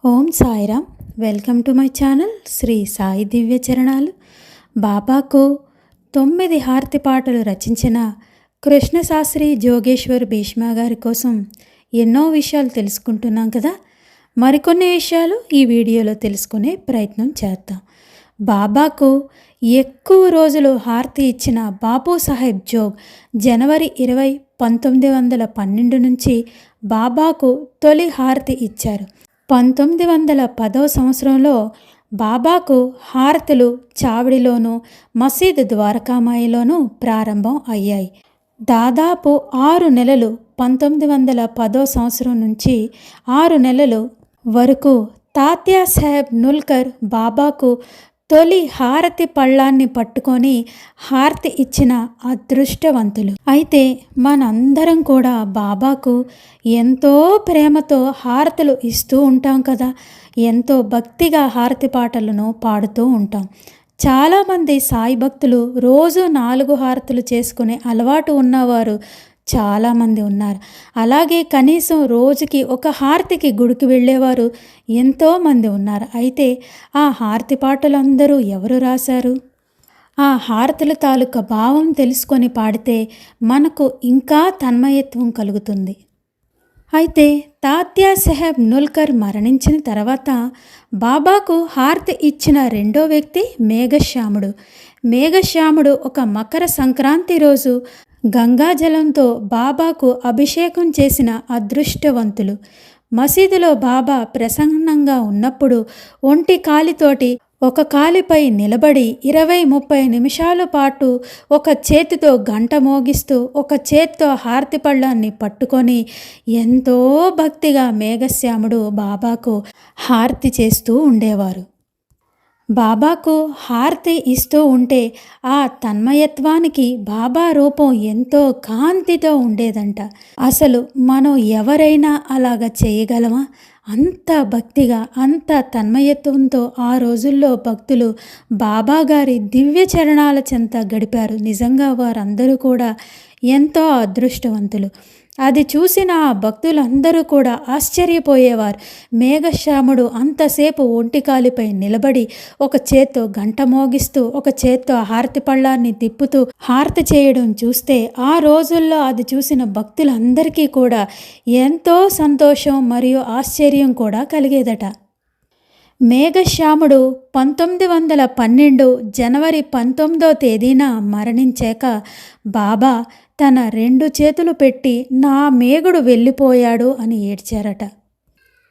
Om Sairam. Welcome to my channel Shri Sai Divya Charanalu. బాబాకు 9 హారతి పాటలు రచించిన కృష్ణశాస్త్రి జోగేశ్వర్ భీష్మ గారి కోసం ఎన్నో విషయాలు తెలుసుకుంటున్నాం కదా. మరికొన్ని విషయాలు ఈ వీడియోలో తెలుసుకునే ప్రయత్నం చేద్దాం. బాబాకు ఎక్కువ రోజులు హారతి ఇచ్చిన బాబూ సాహెబ్ జోగ్ జనవరి 20, 1912 నుంచి బాబాకు తొలి హారతి ఇచ్చారు. 1910వ సంవత్సరంలో బాబాకు హారతులు చావడిలోనూ మసీద్ ద్వారకామాయిలోనూ ప్రారంభం అయ్యాయి. దాదాపు 6 నెలలు 1910వ సంవత్సరం నుంచి 6 నెలలు వరకు తాత్యా సాహెబ్ నుల్కర్ బాబాకు తొలి హారతి పళ్ళాన్ని పట్టుకొని హారతి ఇచ్చిన అదృష్టవంతులు. అయితే మనందరం కూడా బాబాకు ఎంతో ప్రేమతో హారతులు ఇస్తూ ఉంటాం కదా, ఎంతో భక్తిగా హారతి పాటలను పాడుతూ ఉంటాం. చాలామంది సాయి భక్తులు రోజు 4 హారతులు చేసుకునే అలవాటు ఉన్నవారు చాలామంది ఉన్నారు. అలాగే కనీసం రోజుకి ఒక హారతికి గుడికి వెళ్ళేవారు ఎంతోమంది ఉన్నారు. అయితే ఆ హారతి పాటలు అందరూ ఎవరు రాశారు? ఆ హారతుల తాలూకా భావం తెలుసుకొని పాడితే మనకు ఇంకా తన్మయత్వం కలుగుతుంది. అయితే తాత్యా సాహెబ్ నుల్కర్ మరణించిన తర్వాత బాబాకు హారతి ఇచ్చిన రెండో వ్యక్తి మేఘశ్యాముడు. మేఘశ్యాముడు ఒక మకర సంక్రాంతి రోజు గంగాజలంతో బాబాకు అభిషేకం చేసిన అదృష్టవంతులు. మసీదులో బాబా ప్రసన్నంగా ఉన్నప్పుడు ఒంటి కాలితోటి ఒక కాలిపై నిలబడి 20-30 నిమిషాల పాటు ఒక చేతితో గంట మోగిస్తూ ఒక చేతితో హారతి పళ్ళాన్ని పట్టుకొని ఎంతో భక్తిగా మేఘశ్యాముడు బాబాకు హారతి చేస్తూ ఉండేవారు. బాబాకు హారతి ఇస్తూ ఉంటే ఆ తన్మయత్వానికి బాబా రూపం ఎంతో కాంతితో ఉండేదంట. అసలు మనం ఎవరైనా అలాగ చేయగలమా? అంత భక్తిగా, అంత తన్మయత్వంతో ఆ రోజుల్లో భక్తులు బాబా గారి దివ్య చరణాల చెంత గడిపారు. నిజంగా వారందరూ కూడా ఎంతో అదృష్టవంతులు. అది చూసిన ఆ భక్తులందరూ కూడా ఆశ్చర్యపోయేవారు. మేఘశ్యాముడు అంతసేపు ఒంటికాలిపై నిలబడి ఒక చేత్తో గంట మోగిస్తూ ఒక చేత్తో హారతి పళ్ళాన్ని తిప్పుతూ హారతి చేయడం చూస్తే ఆ రోజుల్లో అది చూసిన భక్తులందరికీ కూడా ఎంతో సంతోషం మరియు ఆశ్చర్యం కూడా కలిగేదట. మేఘశ్యాముడు 1912 జనవరి 19వ తేదీన మరణించాక బాబా తన 2 చేతులు పెట్టి నా మేగుడు వెళ్ళిపోయాడు అని ఏడ్చారట.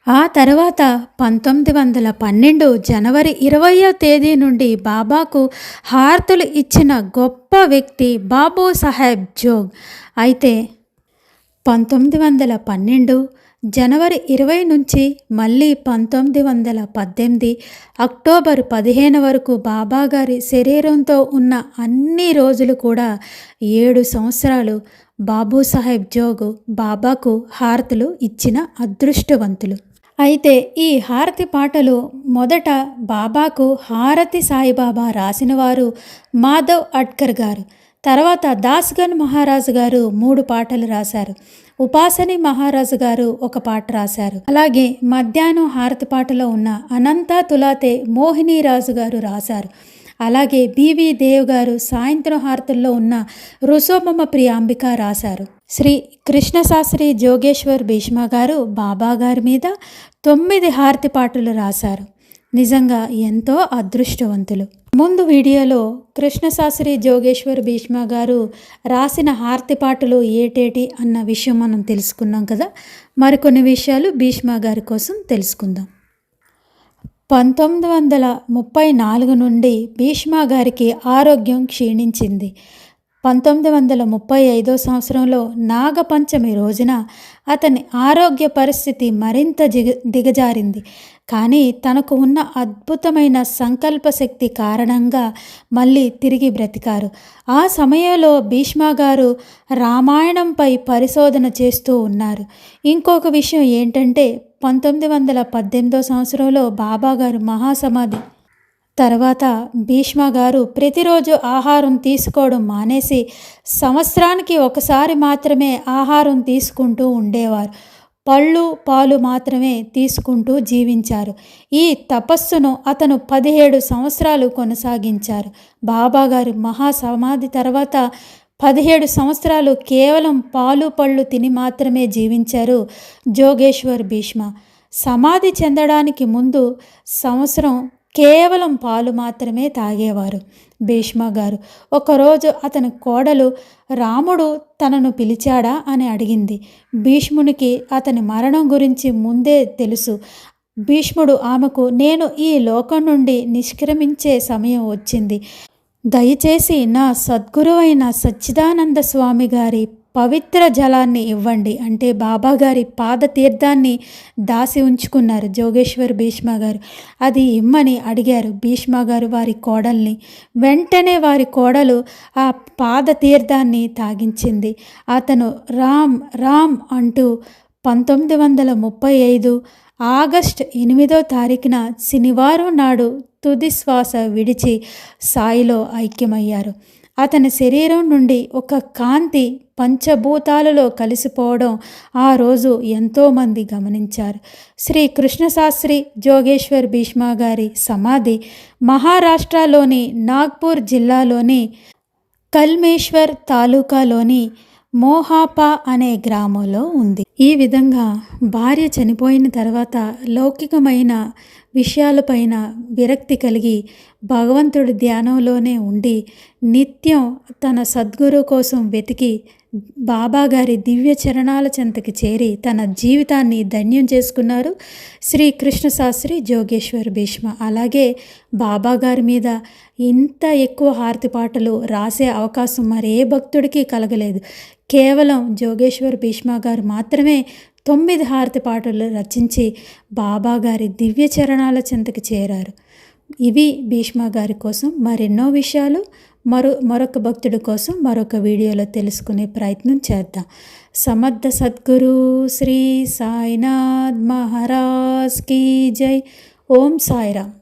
ఆ తర్వాత 1912 జనవరి 20వ తేదీ నుండి బాబాకు హారతులు ఇచ్చిన గొప్ప వ్యక్తి బాబూ సాహెబ్ జోగ్. అయితే 1912 జనవరి 20 నుంచి మళ్ళీ 1918 అక్టోబర్ 15 వరకు బాబా గారి శరీరంతో ఉన్న అన్ని రోజులు కూడా 7 సంవత్సరాలు బాబూ సాహెబ్ జోగ్ బాబాకు హారతులు ఇచ్చిన అదృష్టవంతులు. అయితే ఈ హారతి పాటలు మొదట బాబాకు హారతి సాయిబాబా రాసినవారు మాధవ్ అడ్కర్ గారు. తర్వాత దాస్గన్ మహారాజు గారు 3 పాటలు రాశారు. ఉపాసని మహారాజు గారు ఒక పాట రాశారు. అలాగే మధ్యాహ్నం హారతి పాటలో ఉన్న అనంత తులాతే మోహిని రాజు గారు రాశారు. అలాగే బివి దేవ్ గారు సాయంత్రం హారతుల్లో ఉన్న రుసోమమ ప్రియాంబిక రాశారు. శ్రీ కృష్ణశాస్త్రి జోగేశ్వర్ భీష్మ గారు బాబా గారి మీద 9 హారతి పాటలు రాశారు. నిజంగా ఎంతో అదృష్టవంతులు. ముందు వీడియోలో కృష్ణశాస్త్రి జోగేశ్వర్ భీష్మ గారు రాసిన హారతి పాటలు ఏటేటి అన్న విషయం మనం తెలుసుకున్నాం కదా. మరికొన్ని విషయాలు భీష్మ గారి కోసం తెలుసుకుందాం. 1934 నుండి భీష్మ గారికి ఆరోగ్యం క్షీణించింది. 1935వ సంవత్సరంలో నాగపంచమి రోజున అతని ఆరోగ్య పరిస్థితి మరింత దిగజారింది. కానీ తనకు ఉన్న అద్భుతమైన సంకల్ప శక్తి కారణంగా మళ్ళీ తిరిగి బ్రతికారు. ఆ సమయంలో భీష్మ గారు రామాయణంపై పరిశోధన చేస్తూ ఉన్నారు. ఇంకొక విషయం ఏంటంటే 1918వ సంవత్సరంలో బాబా గారు మహాసమాధి తర్వాత భీష్మ గారు ప్రతిరోజు ఆహారం తీసుకోవడం మానేసి సంవత్సరానికి ఒకసారి మాత్రమే ఆహారం తీసుకుంటూ ఉండేవారు. పళ్ళు పాలు మాత్రమే తీసుకుంటూ జీవించారు. ఈ తపస్సును అతను 17 సంవత్సరాలు కొనసాగించారు. బాబాగారు మహాసమాధి తర్వాత 17 సంవత్సరాలు కేవలం పాలు పళ్ళు తిని మాత్రమే జీవించారు జోగేశ్వర్ భీష్మ. సమాధి చెందడానికి ముందు సంవత్సరం కేవలం పాలు మాత్రమే తాగేవారు భీష్మ గారు. ఒకరోజు అతని కోడలు రాముడు తనను పిలిచాడా అని అడిగింది. భీష్మునికి అతని మరణం గురించి ముందే తెలుసు. భీష్ముడు ఆమెకు, నేను ఈ లోకం నుండి నిష్క్రమించే సమయం వచ్చింది, దయచేసి నా సద్గురువైన సచ్చిదానంద స్వామి గారి పవిత్ర జలాన్ని ఇవ్వండి అంటే బాబాగారి పాదతీర్థాన్ని దాసి ఉంచుకున్నారు జోగేశ్వర్ భీష్మ గారు. అది ఇమ్మని అడిగారు భీష్మ గారు వారి కోడల్ని. వెంటనే వారి కోడలు ఆ పాదతీర్థాన్ని తాగించింది. అతను రామ్ రామ్ అంటూ 1935 ఆగస్టు 8వ తారీఖున శనివారం నాడు తుది శ్వాస విడిచి సాయిలో ఐక్యమయ్యారు. అతని శరీరం నుండి ఒక కాంతి పంచభూతాలలో కలిసిపోవడం ఆ రోజు ఎంతోమంది గమనించారు. శ్రీ కృష్ణశాస్త్రి జోగేశ్వర్ భీష్మ గారి సమాధి మహారాష్ట్రలోని నాగ్పూర్ జిల్లాలోని కల్మేశ్వర్ తాలూకాలోని మోహాపా అనే గ్రామంలో ఉంది. ఈ విధంగా భార్య చనిపోయిన తర్వాత లౌకికమైన విషయాలపైన విరక్తి కలిగి భగవంతుడి ధ్యానంలోనే ఉండి నిత్యం తన సద్గురు కోసం వెతికి బాబాగారి దివ్య చరణాల చెంతకి చేరి తన జీవితాన్ని ధన్యం చేసుకున్నారు శ్రీ కృష్ణశాస్త్రి జోగేశ్వర్ భీష్మ. అలాగే బాబాగారి మీద ఇంత ఎక్కువ హారతి పాటలు రాసే అవకాశం మరే భక్తుడికి కలగలేదు. కేవలం జోగేశ్వర్ భీష్మ గారు మాత్రమే 9 హారతి పాటలు రచించి బాబాగారి దివ్య చరణాల చెంతకి చేరారు. ఇవి భీష్మ గారి కోసం మరెన్నో విషయాలు మరొక భక్తుడి కోసం మరొక వీడియోలో తెలుసుకునే ప్రయత్నం చేద్దాం. సమర్థ సద్గురు శ్రీ సాయినాథ్ మహారాజ్ కీ జై. ఓం సాయిరామ్.